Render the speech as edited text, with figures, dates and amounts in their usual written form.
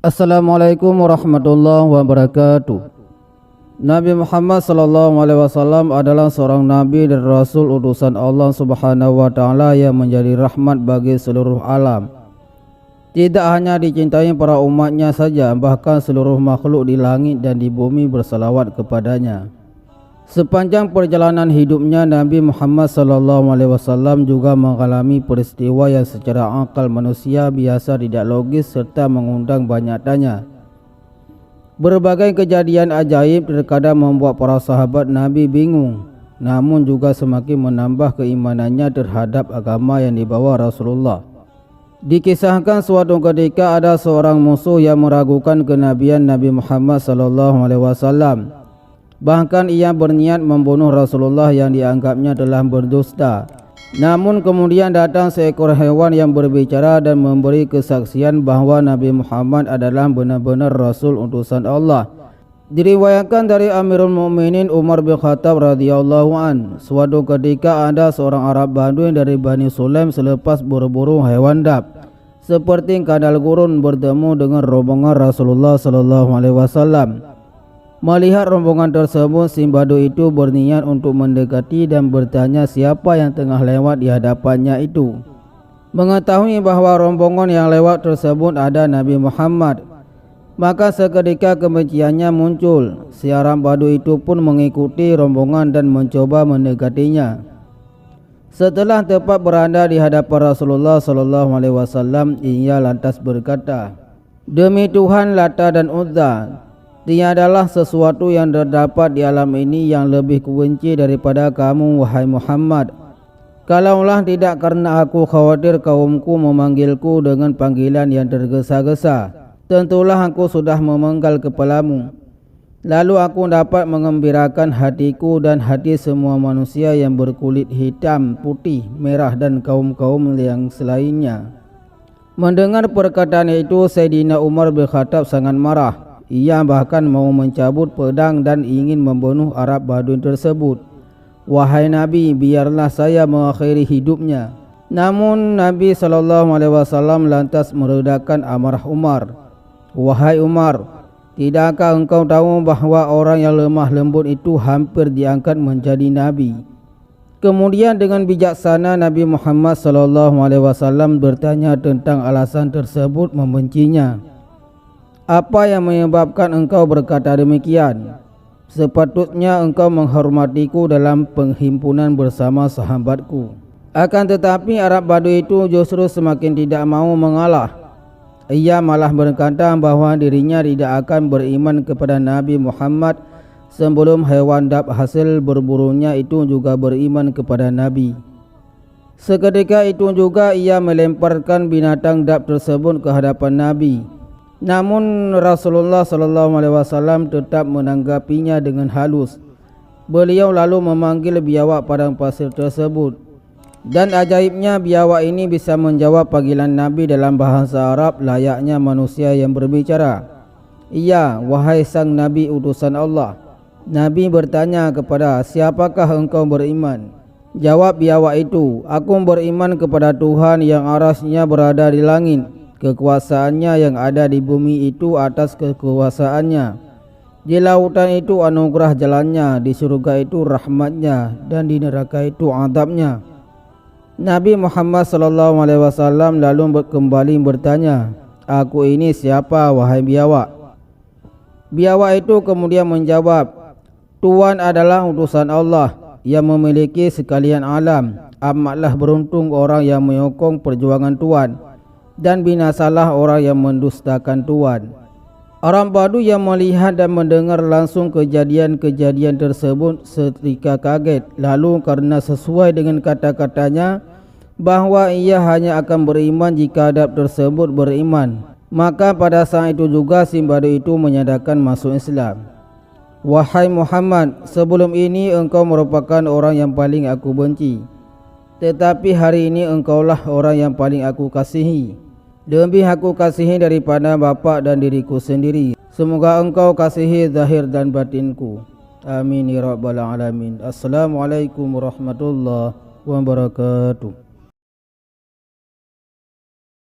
Assalamualaikum warahmatullahi wabarakatuh. Nabi Muhammad SAW adalah seorang nabi dan rasul utusan Allah Subhanahu wa taala yang menjadi rahmat bagi seluruh alam. Tidak hanya dicintai para umatnya saja, bahkan seluruh makhluk di langit dan di bumi bersalawat kepadanya. Sepanjang perjalanan hidupnya, Nabi Muhammad SAW juga mengalami peristiwa yang secara akal manusia biasa tidak logis serta mengundang banyak tanya. Berbagai kejadian ajaib terkadang membuat para sahabat Nabi bingung, namun juga semakin menambah keimanannya terhadap agama yang dibawa Rasulullah. Dikisahkan suatu ketika ada seorang musuh yang meragukan kenabian Nabi Muhammad SAW. Bahkan ia berniat membunuh Rasulullah yang dianggapnya telah berdusta. Namun kemudian datang seekor hewan yang berbicara dan memberi kesaksian bahawa Nabi Muhammad adalah benar-benar Rasul utusan Allah. Diriwayatkan dari Amirul Mukminin Umar bin Khattab radhiyallahu an, suatu ketika ada seorang Arab Badui dari Bani Sulaim selepas berburu hewan dap seperti kadal gurun bertemu dengan rombongan Rasulullah SAW. Melihat rombongan tersebut, si badui itu berniat untuk mendekati dan bertanya siapa yang tengah lewat di hadapannya itu. Mengetahui bahawa rombongan yang lewat tersebut ada Nabi Muhammad, maka seketika kebenciannya muncul. Si Arab badui itu pun mengikuti rombongan dan mencoba mendekatinya. Setelah tepat berada di hadapan Rasulullah SAW, ia lantas berkata, "Demi Tuhan Lata dan Uzza, tiadalah sesuatu yang terdapat di alam ini yang lebih kubenci daripada kamu, wahai Muhammad. Kalaulah tidak karena aku khawatir kaumku memanggilku dengan panggilan yang tergesa-gesa, tentulah aku sudah memenggal kepalamu. Lalu aku dapat mengembirakan hatiku dan hati semua manusia yang berkulit hitam, putih, merah dan kaum-kaum yang selainnya." Mendengar perkataan itu, Sayyidina Umar bin Khattab sangat marah. Ia bahkan mau mencabut pedang dan ingin membunuh Arab Badui tersebut. "Wahai Nabi, biarlah saya mengakhiri hidupnya." Namun Nabi SAW lantas meredakan amarah Umar. "Wahai Umar, tidakkah engkau tahu bahawa orang yang lemah lembut itu hampir diangkat menjadi Nabi?" Kemudian dengan bijaksana Nabi Muhammad SAW bertanya tentang alasan tersebut membencinya. "Apa yang menyebabkan engkau berkata demikian? Sepatutnya engkau menghormatiku dalam penghimpunan bersama sahabatku." Akan tetapi Arab Badui itu justru semakin tidak mau mengalah. Ia malah berkata bahawa dirinya tidak akan beriman kepada Nabi Muhammad sebelum hewan dap hasil berburunya itu juga beriman kepada Nabi. Seketika itu juga ia melemparkan binatang dap tersebut ke hadapan Nabi. Namun Rasulullah SAW tetap menanggapinya dengan halus. Beliau lalu memanggil biawak padang pasir tersebut. Dan ajaibnya biawak ini bisa menjawab panggilan Nabi dalam bahasa Arab layaknya manusia yang berbicara. "Iya, wahai sang Nabi utusan Allah." Nabi bertanya kepada, "Siapakah engkau beriman?" Jawab biawak itu, "Aku beriman kepada Tuhan yang arasnya berada di langit, kekuasaannya yang ada di bumi itu atas kekuasaannya, di lautan itu anugerah jalannya, di surga itu rahmatnya, dan di neraka itu azabnya." Nabi Muhammad SAW lalu kembali bertanya, "Aku ini siapa, wahai biawak?" Biawak itu kemudian menjawab, "Tuhan adalah utusan Allah yang memiliki sekalian alam. Amatlah beruntung orang yang menyokong perjuangan Tuhan, dan binasalah orang yang mendustakan Tuhan." Orang Badui yang melihat dan mendengar langsung kejadian-kejadian tersebut seketika kaget. Lalu karena sesuai dengan kata-katanya bahawa ia hanya akan beriman jika adab tersebut beriman, maka pada saat itu juga si Badui itu menyatakan masuk Islam. "Wahai Muhammad, sebelum ini engkau merupakan orang yang paling aku benci, tetapi hari ini engkaulah orang yang paling aku kasihi. Lebih aku kasihi daripada bapa dan diriku sendiri. Semoga engkau kasihi zahir dan batinku. Amin ya rabbal alamin." Assalamualaikum warahmatullahi wabarakatuh.